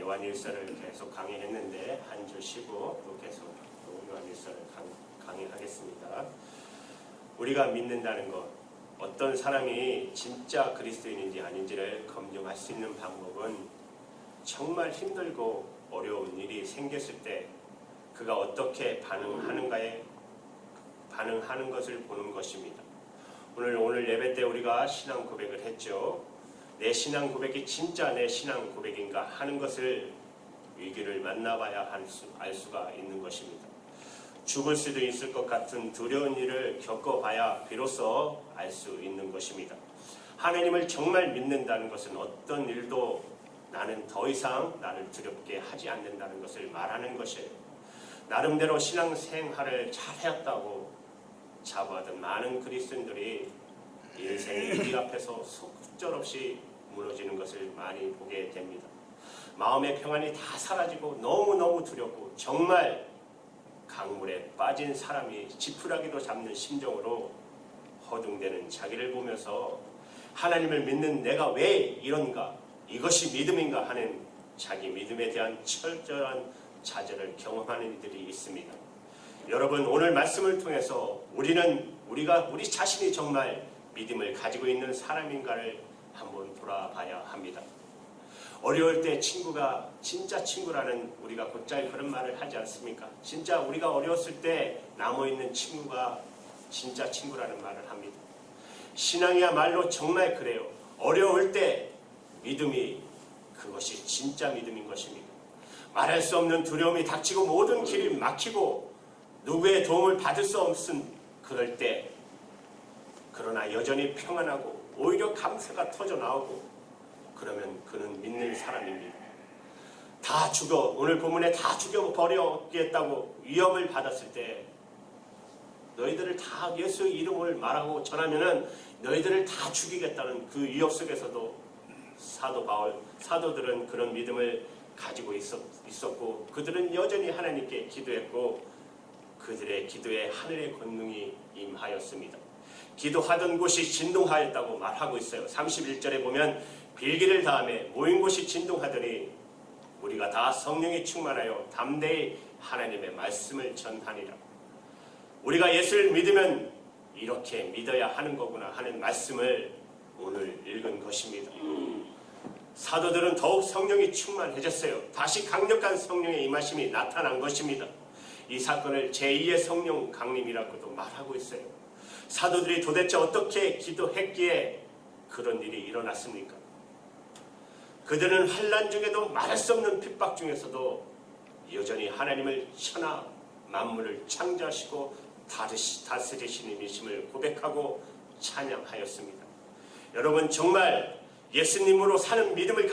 요한일서를 계속 강의했는데 한 주 쉬고 또 계속 요한일서를 강의하겠습니다. 우리가 믿는다는 것, 어떤 사람이 진짜 그리스도인인지 아닌지를 검증할 수 있는 방법은 정말 힘들고 어려운 일이 생겼을 때 그가 어떻게 반응하는 것을 보는 것입니다. 오늘 예배 때 우리가 신앙 고백을 했죠. 내 신앙 고백이 진짜 내 신앙 고백인가 하는 것을 위기를 만나봐야 알 수가 있는 것입니다. 죽을 수도 있을 것 같은 두려운 일을 겪어봐야 비로소 알 수 있는 것입니다. 하나님을 정말 믿는다는 것은 어떤 일도 나는 더 이상 나를 두렵게 하지 않는다는 것을 말하는 것이에요. 나름대로 신앙생활을 잘해왔다고 자부하던 많은 그리스도인들이 인생의 위기 앞에서 속절없이 무너지는 것을 많이 보게 됩니다. 마음의 평안이 다 사라지고 너무너무 두렵고 정말 강물에 빠진 사람이 지푸라기도 잡는 심정으로 허둥대는 자기를 보면서 하나님을 믿는 내가 왜 이런가, 이것이 믿음인가 하는 자기 믿음에 대한 철저한 좌절을 경험하는 이들이 있습니다. 여러분, 오늘 말씀을 통해서 우리 자신이 정말 믿음을 가지고 있는 사람인가를 한번 돌아봐야 합니다. 어려울 때 친구가 진짜 친구라는 우리가 곧잘 그런 말을 하지 않습니까? 진짜 우리가 어려웠을 때 남아있는 친구가 진짜 친구라는 말을 합니다. 신앙이야말로 정말 그래요. 어려울 때 믿음이 그것이 진짜 믿음인 것입니다. 말할 수 없는 두려움이 닥치고 모든 길이 막히고 누구의 도움을 받을 수 없은 그럴 때, 그러나 여전히 평안하고 오히려 감사가 터져 나오고, 그러면 그는 믿는 사람입니다. 오늘 본문에 다 죽여버리겠다고 위협을 받았을 때 너희들을 다 예수 이름을 말하고 전하면은 너희들을 다 죽이겠다는 그 위협 속에서도 사도들은 그런 믿음을 가지고 있었고 그들은 여전히 하나님께 기도했고 그들의 기도에 하늘의 권능이 임하였습니다. 기도하던 곳이 진동하였다고 말하고 있어요. 31절에 보면 빌기를 다음에 모인 곳이 진동하더니 우리가 다 성령이 충만하여 담대히 하나님의 말씀을 전하니라. 우리가 예수를 믿으면 이렇게 믿어야 하는 거구나 하는 말씀을 오늘 읽은 것입니다. 사도들은 더욱 성령이 충만해졌어요. 다시 강력한 성령의 임하심이 나타난 것입니다. 이 사건을 제2의 성령 강림이라고도 말하고 있어요. 사도들이 도대체 어떻게 기도했기에 그런 일이 일어났습니까? 그들은 환난 중에도 말할 수 없는 핍박 중에서도 여전히 하나님을 천하 만물을 창조하시고 다스리시는 이심을 고백하고 찬양하였습니다. 여러분, 정말 예수님으로 사는 믿음을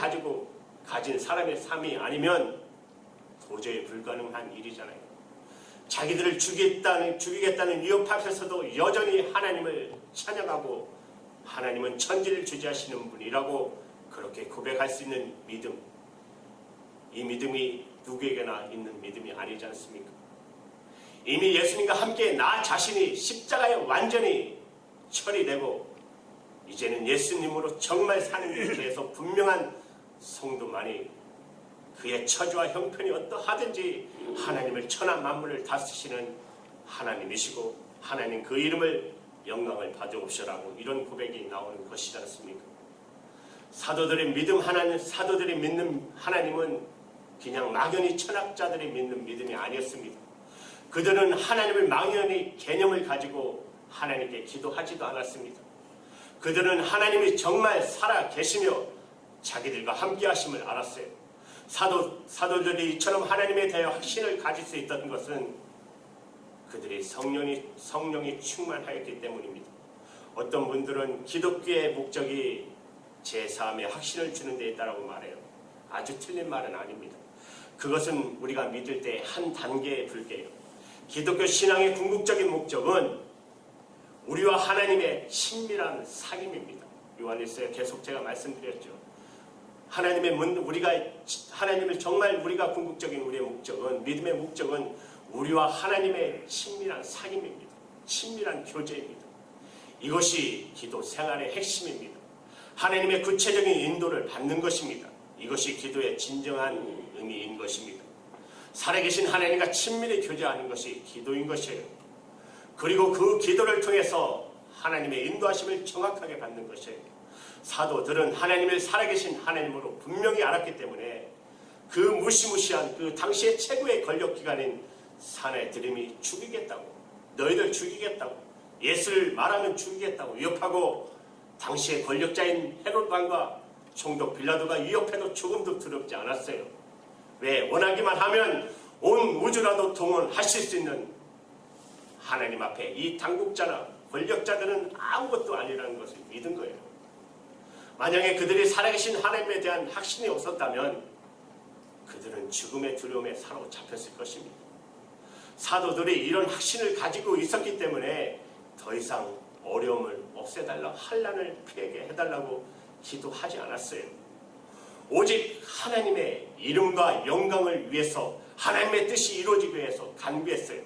가진 사람의 삶이 아니면 도저히 불가능한 일이잖아요. 자기들을 죽이겠다는 위협 앞에서도 여전히 하나님을 찬양하고 하나님은 천지를 주재하시는 분이라고 그렇게 고백할 수 있는 믿음, 이 믿음이 누구에게나 있는 믿음이 아니지 않습니까? 이미 예수님과 함께 나 자신이 십자가에 완전히 처리되고 이제는 예수님으로 정말 사는 데 대해서 분명한 성도만이 그의 처지와 형편이 어떠하든지 하나님을 천하 만물을 다스리시는 하나님이시고 하나님 그 이름을 영광을 받으옵시라고 이런 고백이 나오는 것이지 않습니까? 사도들이 믿는 하나님은 그냥 막연히 철학자들이 믿는 믿음이 아니었습니다. 그들은 하나님을 막연히 개념을 가지고 하나님께 기도하지도 않았습니다. 그들은 하나님이 정말 살아 계시며 자기들과 함께 하심을 알았어요. 사도들이 이처럼 하나님에 대하여 확신을 가질 수 있던 것은 그들이 성령이 충만하였기 때문입니다. 어떤 분들은 기독교의 목적이 제3의 확신을 주는 데 있다고 말해요. 아주 틀린 말은 아닙니다. 그것은 우리가 믿을 때 한 단계에 불과해요. 기독교 신앙의 궁극적인 목적은 우리와 하나님의 친밀한 사귐입니다. 요한일서에 계속 제가 말씀드렸죠. 하나님을 정말 우리가 궁극적인 우리의 목적은, 믿음의 목적은 우리와 하나님의 친밀한 사귐입니다. 친밀한 교제입니다. 이것이 기도 생활의 핵심입니다. 하나님의 구체적인 인도를 받는 것입니다. 이것이 기도의 진정한 의미인 것입니다. 살아계신 하나님과 친밀히 교제하는 것이 기도인 것이에요. 그리고 그 기도를 통해서 하나님의 인도하심을 정확하게 받는 것이에요. 사도들은 하나님을 살아계신 하나님으로 분명히 알았기 때문에 그 무시무시한 그 당시의 최고의 권력기관인 사내들임이 죽이겠다고, 너희들 죽이겠다고, 예수를 말하면 죽이겠다고 위협하고, 당시의 권력자인 헤롯 왕과 총독 빌라도가 위협해도 조금도 두렵지 않았어요. 왜? 원하기만 하면 온 우주라도 동원하실 수 있는 하나님 앞에 이 당국자나 권력자들은 아무것도 아니라는 것을 믿은 거예요. 만약에 그들이 살아계신 하나님에 대한 확신이 없었다면 그들은 죽음의 두려움에 사로잡혔을 것입니다. 사도들이 이런 확신을 가지고 있었기 때문에 더 이상 어려움을 없애달라, 환난을 피하게 해달라고 기도하지 않았어요. 오직 하나님의 이름과 영광을 위해서, 하나님의 뜻이 이루어지기 위해서 간구했어요.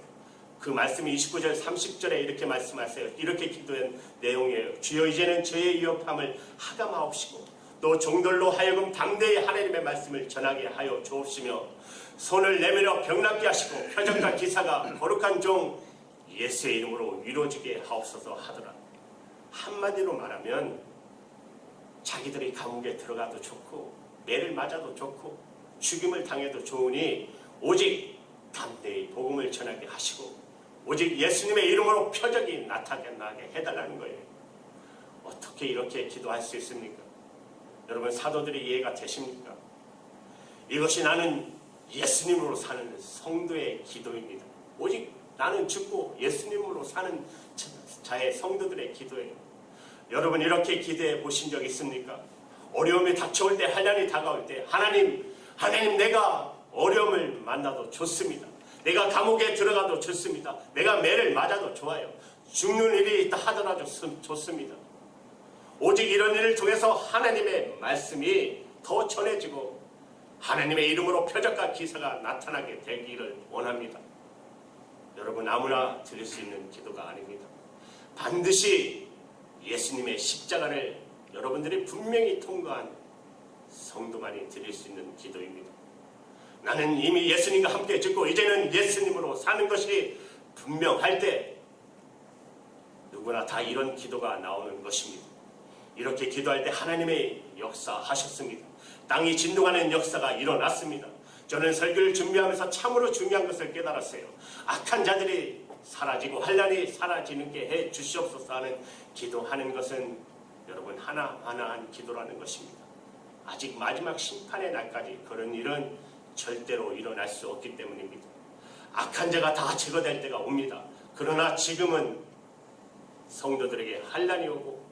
그 말씀이 29절 30절에 이렇게 말씀하세요. 이렇게 기도한 내용이에요. 주여, 이제는 저의 위협함을 하감하옵시고 또 종들로 하여금 당대히 하나님의 말씀을 전하게 하여 주옵시며 손을 내밀어 병낫게 하시고 표적과 기사가 거룩한 종 예수의 이름으로 이루어지게 하옵소서 하더라. 한마디로 말하면 자기들이 감옥에 들어가도 좋고 매를 맞아도 좋고 죽임을 당해도 좋으니 오직 담대히 복음을 전하게 하시고 오직 예수님의 이름으로 표적이 나타나게 해달라는 거예요. 어떻게 이렇게 기도할 수 있습니까? 여러분, 사도들이 이해가 되십니까? 이것이 나는 예수님으로 사는 성도의 기도입니다. 오직 나는 죽고 예수님으로 사는 자의 성도들의 기도예요. 여러분, 이렇게 기도해 보신 적 있습니까? 어려움이 닥쳐올 때, 환난이 다가올 때 하나님 내가 어려움을 만나도 좋습니다. 내가 감옥에 들어가도 좋습니다. 내가 매를 맞아도 좋아요. 죽는 일이 있다 하더라도 좋습니다. 오직 이런 일을 통해서 하나님의 말씀이 더 전해지고 하나님의 이름으로 표적과 기사가 나타나게 되기를 원합니다. 여러분, 아무나 드릴 수 있는 기도가 아닙니다. 반드시 예수님의 십자가를 여러분들이 분명히 통과한 성도만이 드릴 수 있는 기도입니다. 나는 이미 예수님과 함께 죽고 이제는 예수님으로 사는 것이 분명할 때 누구나 다 이런 기도가 나오는 것입니다. 이렇게 기도할 때 하나님의 역사하셨습니다. 땅이 진동하는 역사가 일어났습니다. 저는 설교를 준비하면서 참으로 중요한 것을 깨달았어요. 악한 자들이 사라지고 환난이 사라지는 게 해 주시옵소서 하는 기도하는 것은 여러분 하나하나한 기도라는 것입니다. 아직 마지막 심판의 날까지 그런 일은 절대로 일어날 수 없기 때문입니다. 악한 자가 다 제거될 때가 옵니다. 그러나 지금은 성도들에게 환난이 오고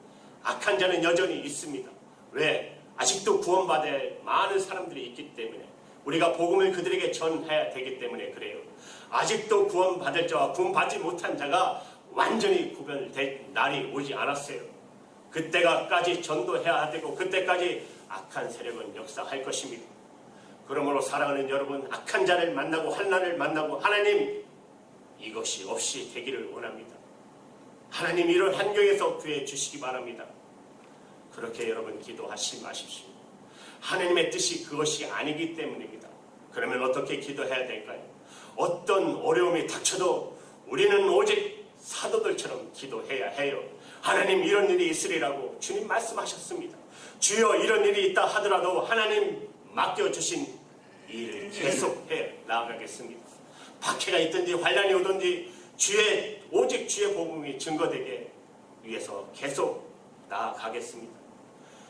악한 자는 여전히 있습니다. 왜? 아직도 구원받을 많은 사람들이 있기 때문에, 우리가 복음을 그들에게 전해야 되기 때문에 그래요. 아직도 구원받을 자와 구원받지 못한 자가 완전히 구별될 날이 오지 않았어요. 그때까지 전도해야 되고 그때까지 악한 세력은 역사할 것입니다. 그러므로 사랑하는 여러분, 악한 자를 만나고 환난을 만나고 하나님 이것이 없이 되기를 원합니다. 하나님 이런 환경에서 구해 주시기 바랍니다. 그렇게 여러분 기도하지 마십시오. 하나님의 뜻이 그것이 아니기 때문입니다. 그러면 어떻게 기도해야 될까요? 어떤 어려움이 닥쳐도 우리는 오직 사도들처럼 기도해야 해요. 하나님 이런 일이 있으리라고 주님 말씀하셨습니다. 주여 이런 일이 있다 하더라도 하나님 맡겨주신 일을 계속해 나아가겠습니다. 박해가 있든지 환난이 오든지 오직 주의 복음이 증거되게 위해서 계속 나아가겠습니다.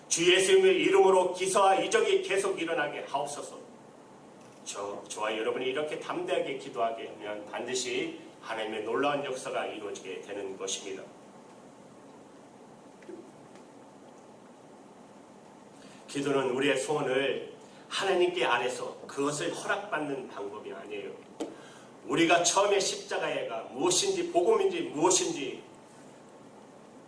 주 예수님의 이름으로 기사와 이적이 계속 일어나게 하옵소서. 저와 여러분이 이렇게 담대하게 기도하게 하면 반드시 하나님의 놀라운 역사가 이루어지게 되는 것입니다. 기도는 우리의 소원을 하나님께 아래서 그것을 허락받는 방법이 아니에요. 우리가 처음에 십자가가 무엇인지, 복음인지 무엇인지,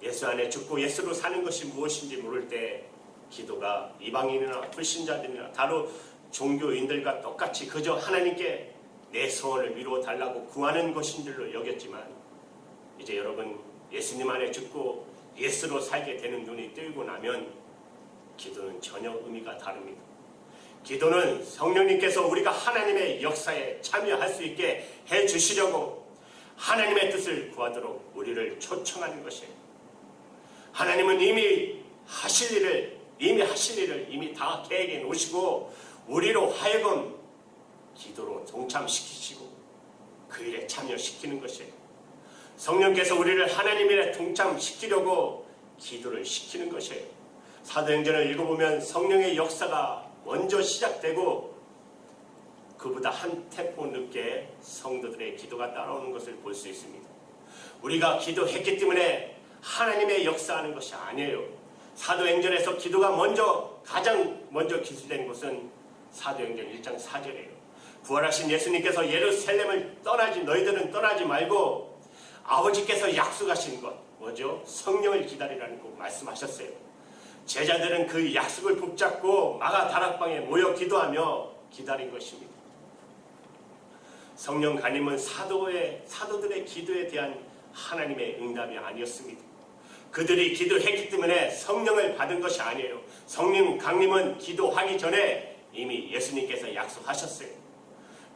예수 안에 죽고 예수로 사는 것이 무엇인지 모를 때 기도가 이방인이나 불신자들이나 다른 종교인들과 똑같이 그저 하나님께 내 소원을 이루어 달라고 구하는 것인 줄로 여겼지만, 이제 여러분 예수님 안에 죽고 예수로 살게 되는 눈이 뜨이고 나면 기도는 전혀 의미가 다릅니다. 기도는 성령님께서 우리가 하나님의 역사에 참여할 수 있게 해주시려고 하나님의 뜻을 구하도록 우리를 초청하는 것이에요. 하나님은 이미 하실 일을 이미 다 계획해 놓으시고 우리로 하여금 기도로 동참시키시고 그 일에 참여시키는 것이에요. 성령께서 우리를 하나님 일에 동참시키려고 기도를 시키는 것이에요. 사도행전을 읽어보면 성령의 역사가 먼저 시작되고 그보다 한 템포 늦게 성도들의 기도가 따라오는 것을 볼 수 있습니다. 우리가 기도했기 때문에 하나님의 역사하는 것이 아니에요. 사도행전에서 기도가 가장 먼저 기술된 곳은 사도행전 1장 4절이에요. 부활하신 예수님께서 예루살렘을 너희들은 떠나지 말고 아버지께서 약속하신 것 뭐죠? 성령을 기다리라는 거 말씀하셨어요. 제자들은 그 약속을 붙잡고 마가 다락방에 모여 기도하며 기다린 것입니다. 성령 간임은 사도들의 기도에 대한 하나님의 응답이 아니었습니다. 그들이 기도했기 때문에 성령을 받은 것이 아니에요. 성령 강림은 기도하기 전에 이미 예수님께서 약속하셨어요.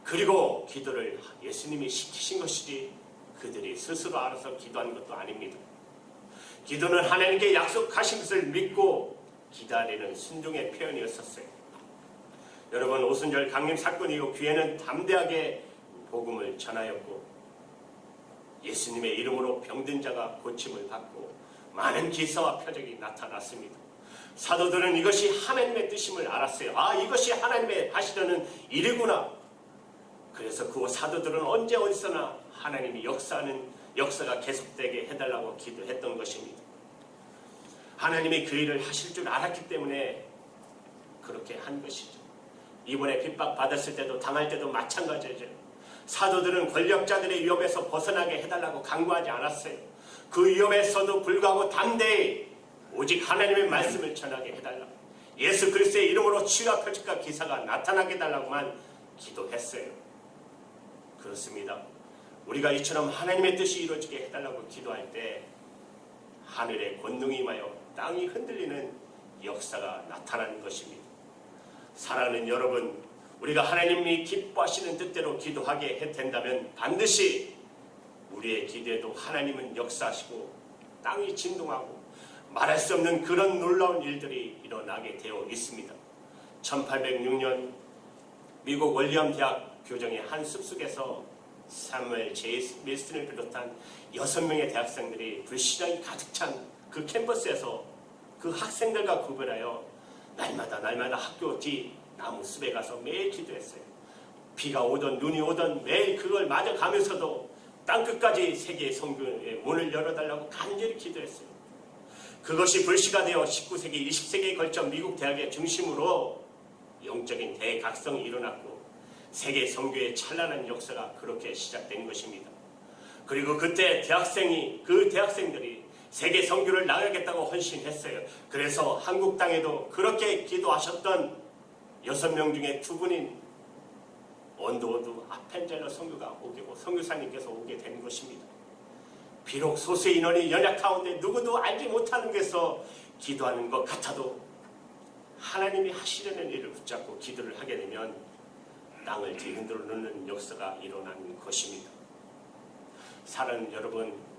그리고 기도를 예수님이 시키신 것이지 그들이 스스로 알아서 기도한 것도 아닙니다. 기도는 하나님께 약속하신 것을 믿고 기다리는 순종의 표현이었었어요. 여러분, 오순절 강림 사건 이후 교회는 담대하게 복음을 전하였고 예수님의 이름으로 병든 자가 고침을 받고 많은 기사와 표적이 나타났습니다. 사도들은 이것이 하나님의 뜻임을 알았어요. 이것이 하나님의 하시려는 일이구나. 그래서 그 사도들은 언제 어디서나 하나님이 역사가 계속되게 해달라고 기도했던 것입니다. 하나님이 그 일을 하실 줄 알았기 때문에 그렇게 한 것이죠. 이번에 핍박받았을 때도 당할 때도 마찬가지죠. 사도들은 권력자들의 위협에서 벗어나게 해달라고 간구하지 않았어요. 그 위협에서도 불구하고 담대히 오직 하나님의 말씀을 전하게 해달라고, 예수 그리스도의 이름으로 치유와 표적과 기사가 나타나게 해달라고만 기도했어요. 그렇습니다. 우리가 이처럼 하나님의 뜻이 이루어지게 해달라고 기도할 때 하늘의 권능이 임하여 땅이 흔들리는 역사가 나타나는 것입니다. 사랑하는 여러분, 우리가 하나님이 기뻐하시는 뜻대로 기도하게 된다면 반드시 우리의 기도에도 하나님은 역사하시고 땅이 진동하고 말할 수 없는 그런 놀라운 일들이 일어나게 되어 있습니다. 1806년 미국 월리엄 대학 교정의 한 숲속에서 사무엘 J. 밀슨을 비롯한 6명의 대학생들이 불신앙이 가득 찬 그 캠퍼스에서 그 학생들과 구별하여 날마다 학교 뒤 나무 숲에 가서 매일 기도했어요. 비가 오던 눈이 오던 매일 그걸 맞아 가면서도 땅끝까지 세계의 선교의 문을 열어달라고 간절히 기도했어요. 그것이 불씨가 되어 19세기, 20세기에 걸쳐 미국 대학의 중심으로 영적인 대각성이 일어났고 세계 선교의 찬란한 역사가 그렇게 시작된 것입니다. 그리고 그때 그 대학생들이 세계 선교를 나가겠다고 헌신했어요. 그래서 한국 땅에도 그렇게 기도하셨던 6명 중에 2분인 원도우드 아펜젤러 선교가 오고 선교사님께서 오게 된 것입니다. 비록 소수의 인원이 연약 가운데 누구도 알지 못하는 것에서 기도하는 것 같아도 하나님이 하시려는 일을 붙잡고 기도를 하게 되면 땅을 뒤흔들어 놓는 역사가 일어나는 것입니다. 사랑하는 여러분,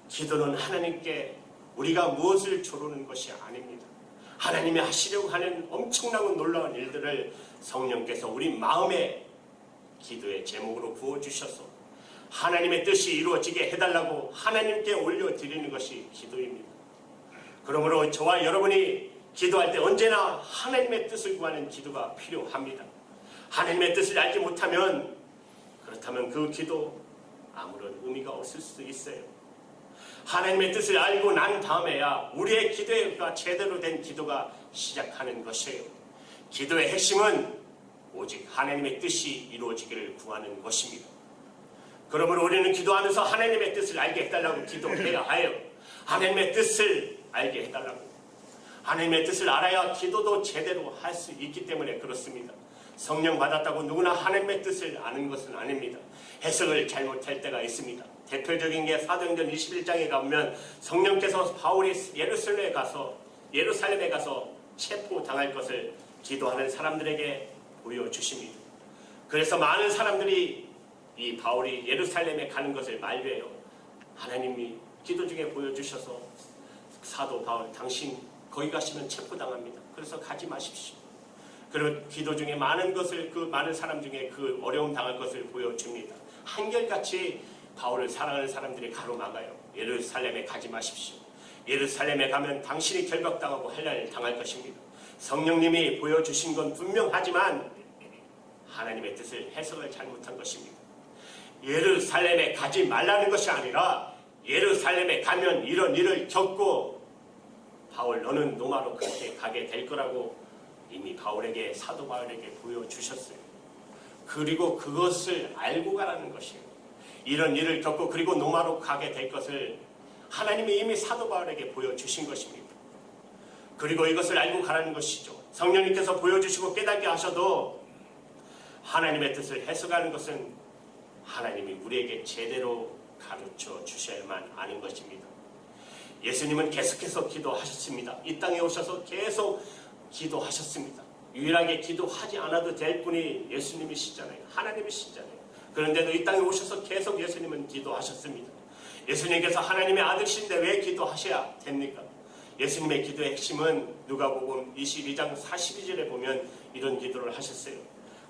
기도는 하나님께 우리가 무엇을 조르는 것이 아닙니다. 하나님이 하시려고 하는 엄청나고 놀라운 일들을 성령께서 우리 마음에 기도의 제목으로 부어주셔서 하나님의 뜻이 이루어지게 해달라고 하나님께 올려드리는 것이 기도입니다. 그러므로 저와 여러분이 기도할 때 언제나 하나님의 뜻을 구하는 기도가 필요합니다. 하나님의 뜻을 알지 못하면 그렇다면 그 기도 아무런 의미가 없을 수도 있어요. 하나님의 뜻을 알고 난 다음에야 우리의 기도가 제대로 된 기도가 시작하는 것이에요. 기도의 핵심은 오직 하나님의 뜻이 이루어지기를 구하는 것입니다. 그러므로 우리는 기도하면서 하나님의 뜻을 알게 해달라고 기도해야 해요. 하나님의 뜻을 알게 해달라고. 하나님의 뜻을 알아야 기도도 제대로 할 수 있기 때문에 그렇습니다. 성령 받았다고 누구나 하나님의 뜻을 아는 것은 아닙니다. 해석을 잘못할 때가 있습니다. 대표적인 게 사도행전 21장에 가보면 성령께서 바울이 예루살렘에 가서 체포당할 것을 기도하는 사람들에게 보여주십니다. 그래서 많은 사람들이 이 바울이 예루살렘에 가는 것을 만류해요. 하나님이 기도 중에 보여주셔서 사도 바울 당신 거기 가시면 체포당합니다. 그래서 가지 마십시오. 그리고 기도 중에 많은 것을 그 많은 사람 중에 그 어려움 당할 것을 보여줍니다. 한결같이 바울을 사랑하는 사람들이 가로막아요. 예루살렘에 가지 마십시오. 예루살렘에 가면 당신이 결박당하고 한란을 당할 것입니다. 성령님이 보여주신 건 분명하지만 하나님의 뜻을 해석을 잘못한 것입니다. 예루살렘에 가지 말라는 것이 아니라 예루살렘에 가면 이런 일을 겪고 바울 너는 로마로 그렇게 가게 될 거라고 이미 바울에게 사도 바울에게 보여주셨어요. 그리고 그것을 알고 가라는 것이에요. 이런 일을 겪고 그리고 로마로 가게 될 것을 하나님이 이미 사도 바울에게 보여주신 것입니다. 그리고 이것을 알고 가라는 것이죠. 성령님께서 보여주시고 깨닫게 하셔도 하나님의 뜻을 해석하는 것은 하나님이 우리에게 제대로 가르쳐 주셔야만 아는 것입니다. 예수님은 계속해서 기도하셨습니다. 이 땅에 오셔서 계속 기도하셨습니다. 유일하게 기도하지 않아도 될 분이 예수님이시잖아요. 하나님이시잖아요. 그런데도 이 땅에 오셔서 계속 예수님은 기도하셨습니다. 예수님께서 하나님의 아들이신데 왜 기도하셔야 됩니까? 예수님의 기도의 핵심은 누가복음 22장 42절에 보면 이런 기도를 하셨어요.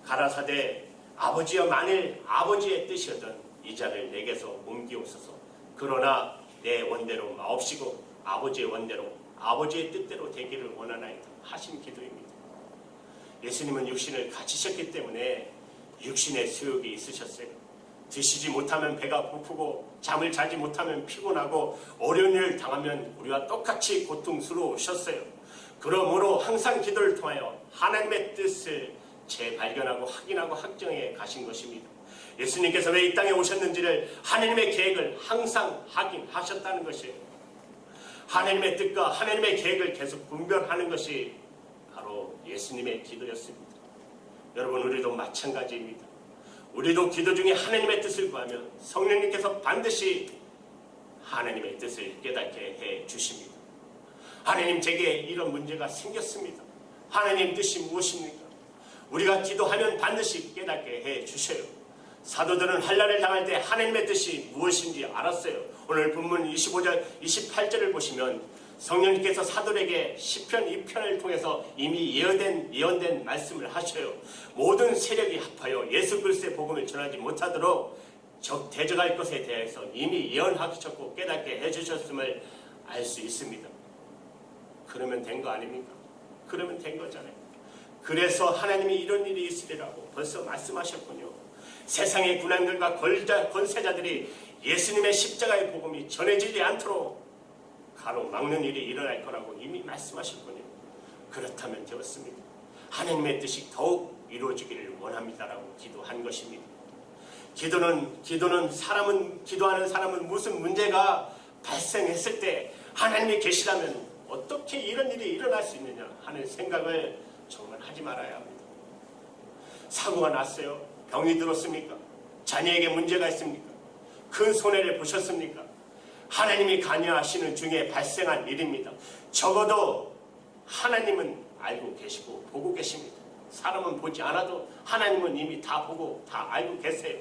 가라사대 아버지여 만일 아버지의 뜻이었던 이 잔을 내게서 옮기옵소서. 그러나 내 원대로 마옵시고 아버지의 원대로 아버지의 뜻대로 되기를 원하나이다 하신 기도입니다. 예수님은 육신을 가지셨기 때문에 육신의 수욕이 있으셨어요. 드시지 못하면 배가 고프고 잠을 자지 못하면 피곤하고 어려운 일을 당하면 우리와 똑같이 고통스러우셨어요. 그러므로 항상 기도를 통하여 하나님의 뜻을 재발견하고 확인하고 확정해 가신 것입니다. 예수님께서 왜 이 땅에 오셨는지를 하나님의 계획을 항상 확인하셨다는 것이에요. 하나님의 뜻과 하나님의 계획을 계속 분별하는 것이 바로 예수님의 기도였습니다. 여러분 우리도 마찬가지입니다. 우리도 기도 중에 하나님의 뜻을 구하면 성령님께서 반드시 하나님의 뜻을 깨닫게 해 주십니다. 하나님 제게 이런 문제가 생겼습니다. 하나님 뜻이 무엇입니까? 우리가 기도하면 반드시 깨닫게 해 주셔요. 사도들은 환난을 당할 때 하나님의 뜻이 무엇인지 알았어요. 오늘 본문 25절 28절을 보시면 성령님께서 사도에게 시편 2편을 통해서 이미 예언된 말씀을 하셔요. 모든 세력이 합하여 예수 그리스도의 복음을 전하지 못하도록 대적할 것에 대해서 이미 예언하셨고 깨닫게 해주셨음을 알 수 있습니다. 그러면 된 거 아닙니까? 그러면 된 거잖아요. 그래서 하나님이 이런 일이 있으리라고 벌써 말씀하셨군요. 세상의 군왕들과 권세자들이 예수님의 십자가의 복음이 전해지지 않도록 가로막는 일이 일어날 거라고 이미 말씀하셨군요. 그렇다면 되었습니다. 하나님의 뜻이 더욱 이루어지기를 원합니다라고 기도한 것입니다. 기도는 기도하는 사람은 무슨 문제가 발생했을 때 하나님이 계시다면 어떻게 이런 일이 일어날 수 있느냐 하는 생각을 정말 하지 말아야 합니다. 사고가 났어요. 병이 들었습니까? 자녀에게 문제가 있습니까? 큰 손해를 보셨습니까? 하나님이 관여하시는 중에 발생한 일입니다. 적어도 하나님은 알고 계시고 보고 계십니다. 사람은 보지 않아도 하나님은 이미 다 보고 다 알고 계세요.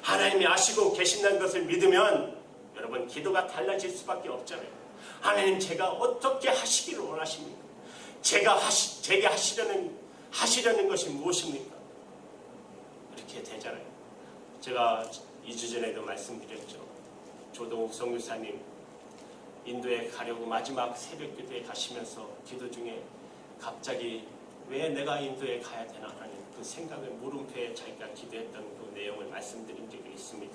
하나님이 아시고 계신다는 것을 믿으면 여러분 기도가 달라질 수밖에 없잖아요. 하나님 제가 어떻게 하시기를 원하십니까? 제게 하시려는 것이 무엇입니까? 이렇게 되잖아요. 제가 2주 전에도 말씀드렸죠. 조동욱 선교사님 인도에 가려고 마지막 새벽 기도에 가시면서 기도 중에 갑자기 왜 내가 인도에 가야 되나 하는 그 생각을 물음표에 자기가 기도했던 그 내용을 말씀드린 적이 있습니다.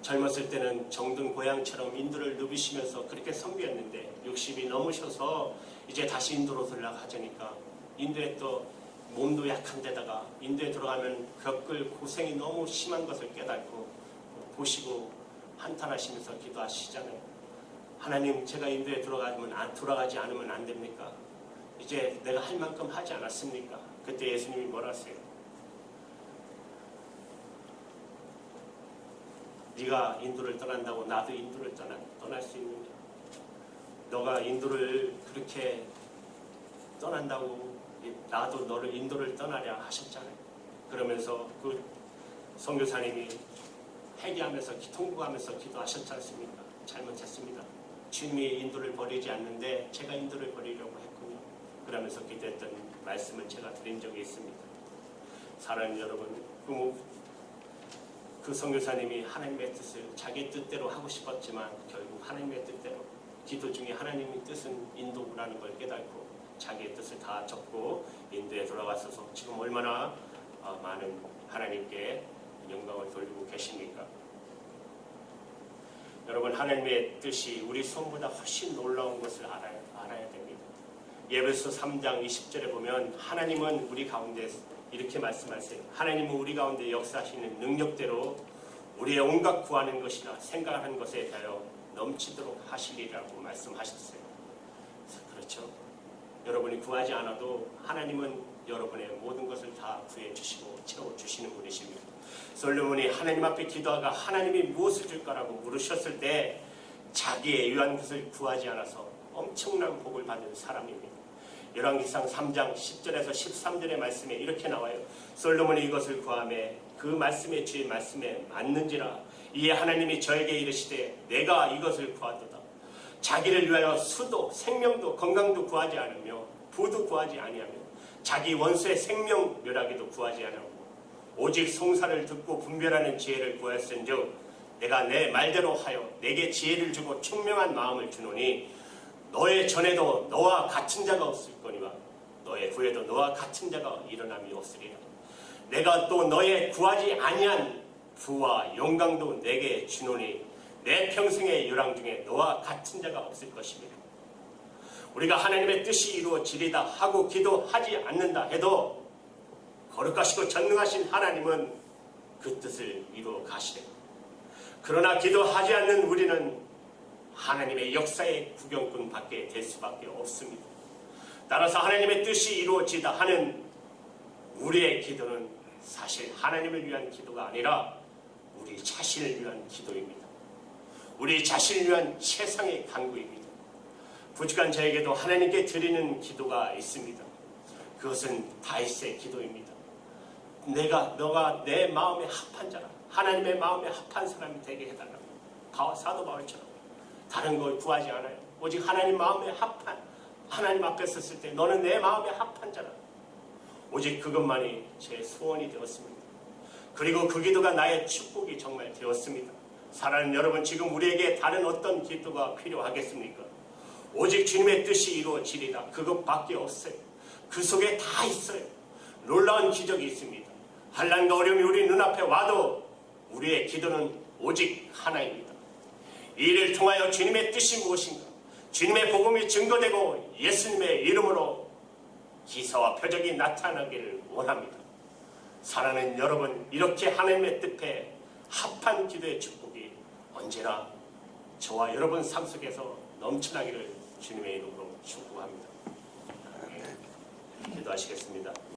젊었을 때는 정든 고향처럼 인도를 누비시면서 그렇게 섬겼는데 60이 넘으셔서 이제 다시 인도로 들어가자니까 인도에 또 몸도 약한 데다가 인도에 들어가면 겪을 고생이 너무 심한 것을 깨닫고 보시고 한탄하시면서 기도하시잖아요. 하나님 제가 인도에 돌아가지 않으면 안 됩니까? 이제 내가 할 만큼 하지 않았습니까? 그때 예수님이 뭐라 하세요? 네가 인도를 떠난다고 나도 인도를 떠날 수 있느냐? 너가 인도를 그렇게 떠난다고 나도 너를 인도를 떠나랴 하셨잖아요. 그러면서 그 선교사님이 회개하면서 통곡하면서 기도하셨지 않습니까? 잘못했습니다. 주님이 인도를 버리지 않는데 제가 인도를 버리려고 했군요. 그러면서 기도했던 말씀을 제가 드린 적이 있습니다. 사랑하는 여러분, 그 선교사님이 하나님의 뜻을 자기 뜻대로 하고 싶었지만 결국 하나님의 뜻대로, 기도 중에 하나님의 뜻은 인도라는 걸 깨닫고 자기의 뜻을 다 접고 인도에 돌아가셔서 지금 얼마나 많은 하나님께 영광을 돌리고 계십니까? 여러분, 하나님의 뜻이 우리 손보다 훨씬 놀라운 것을 알아야 됩니다. 예배서 3장 20절에 보면 하나님은 우리 가운데 이렇게 말씀하세요. 하나님은 우리 가운데 역사하시는 능력대로 우리의 온갖 구하는 것이나 생각하는 것에 대하여 넘치도록 하시리라고 말씀하셨어요. 그렇죠? 여러분이 구하지 않아도 하나님은 여러분의 모든 것을 다 구해주시고 채워주시는 분이십니다. 솔로몬이 하나님 앞에 기도하가 하나님이 무엇을 줄 거라고 물으셨을 때 자기의 위한 것을 구하지 않아서 엄청난 복을 받은 사람입니다. 열왕기상 3장 10절에서 13절의 말씀에 이렇게 나와요. 솔로몬이 이것을 구하매 그 말씀에 주의 말씀에 맞는지라 이에 하나님이 저에게 이르시되 내가 이것을 구하도다. 자기를 위하여 수도 생명도 건강도 구하지 않으며 부도 구하지 아니하며 자기 원수의 생명 멸하기도 구하지 않으며 오직 송사를 듣고 분별하는 지혜를 구하였은즉 내가 내 말대로 하여 내게 지혜를 주고 총명한 마음을 주노니 너의 전에도 너와 같은 자가 없을 거니와 너의 후에도 너와 같은 자가 일어남이 없으리라. 내가 또 너의 구하지 아니한 부와 영광도 내게 주노니 내 평생의 요랑 중에 너와 같은 자가 없을 것입니다. 우리가 하나님의 뜻이 이루어지리다 하고 기도하지 않는다 해도 거룩하시고 전능하신 하나님은 그 뜻을 이루어 가시래. 그러나 기도하지 않는 우리는 하나님의 역사의 구경꾼 밖에 될 수밖에 없습니다. 따라서 하나님의 뜻이 이루어지다 하는 우리의 기도는 사실 하나님을 위한 기도가 아니라 우리 자신을 위한 기도입니다. 우리 자신을 위한 세상의 간구입니다. 부족한 저에게도 하나님께 드리는 기도가 있습니다. 그것은 다윗의 기도입니다. 너가 내 마음에 합한 자라, 하나님의 마음에 합한 사람이 되게 해달라고. 사도 바울처럼 다른 걸 구하지 않아요. 오직 하나님 마음에 합한, 하나님 앞에 섰을 때 너는 내 마음에 합한 자라. 오직 그것만이 제 소원이 되었습니다. 그리고 그 기도가 나의 축복이 정말 되었습니다. 사랑하는 여러분, 지금 우리에게 다른 어떤 기도가 필요하겠습니까? 오직 주님의 뜻이 이루어지리라. 그것밖에 없어요. 그 속에 다 있어요. 놀라운 기적이 있습니다. 환난과 어려움이 우리 눈앞에 와도 우리의 기도는 오직 하나입니다. 이 일을 통하여 주님의 뜻이 무엇인가, 주님의 복음이 증거되고 예수님의 이름으로 기사와 표적이 나타나기를 원합니다. 사랑하는 여러분, 이렇게 하나님의 뜻에 합한 기도의 축복이 언제나 저와 여러분 삶 속에서 넘쳐나기를 주님의 이름으로 축복합니다. 기도하시겠습니다.